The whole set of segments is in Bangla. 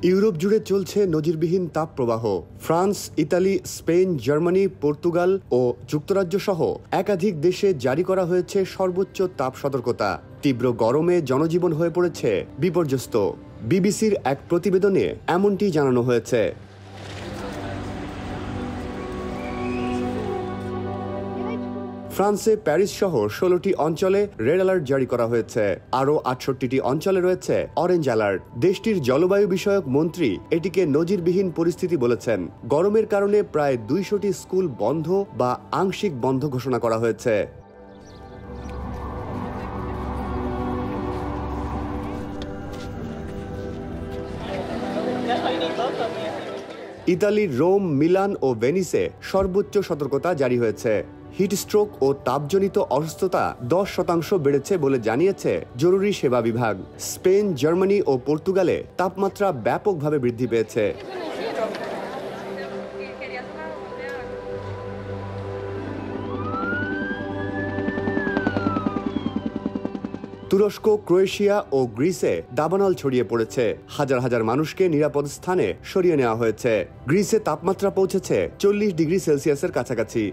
ইউরোপ জুড়ে চলছে নজিরবিহীন তাপপ্রবাহ। France, Italy, Spain, Germany, Portugal ও যুক্তরাজ্য সহ একাধিক দেশে জারি করা হয়েছে সর্বোচ্চ তাপ সতর্কতা। তীব্র গরমে জনজীবন হয়ে পড়েছে বিপর্যস্ত। বিবিসির এক প্রতিবেদনে এমনটি জানানো হয়েছে। ফ্রান্সে প্যারিস সহ 16টি অঞ্চলে রেড অ্যালার্ট জারি করা হয়েছে। আরও 68টি অঞ্চলে রয়েছে অরেঞ্জ অ্যালার্ট। দেশটির জলবায়ু বিষয়ক মন্ত্রী এটিকে নজিরবিহীন পরিস্থিতি বলেছেন। গরমের কারণে প্রায় 200টি স্কুল বন্ধ বা আংশিক বন্ধ ঘোষণা করা হয়েছে। ইতালির রোম, মিলান ও ভেনিসে সর্বোচ্চ সতর্কতা জারি হয়েছে। হিটস্ট্রোক ও তাপজনিত অসুস্থতা 10% বেড়েছে বলে জানিয়েছে জরুরি সেবা বিভাগ। স্পেন, জার্মানি ও পর্তুগালে তাপমাত্রা ব্যাপকভাবে বৃদ্ধি পেয়েছে। তুরস্ক, ক্রোয়েশিয়া ও গ্রিসে দাবানল ছড়িয়ে পড়েছে। হাজার হাজার মানুষকে নিরাপদ স্থানে সরিয়ে নেওয়া হয়েছে। গ্রিসে তাপমাত্রা পৌঁছেছে 40 ডিগ্রি সেলসিয়াসের কাছাকাছি।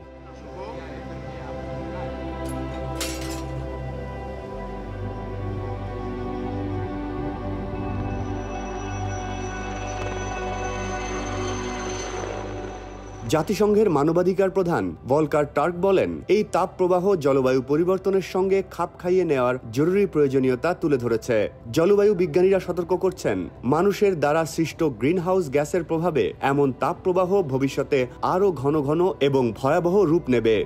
জাতিসংঘের মানবাধিকার প্রধান ভলকার টার্ক বলেন, এই তাপ প্রবাহ জলবায়ু পরিবর্তনের সঙ্গে খাপ খাইয়ে নেওয়ার জরুরি প্রয়োজনীয়তা তুলে ধরেছে। জলবায়ু বিজ্ঞানীরা সতর্ক করছেন, মানুষের দ্বারা সৃষ্ট গ্রিনহাউস গ্যাসের প্রভাবে এমন তাপ প্রবাহ ভবিষ্যতে আরও ঘন ঘন এবং ভয়াবহ রূপ নেবে।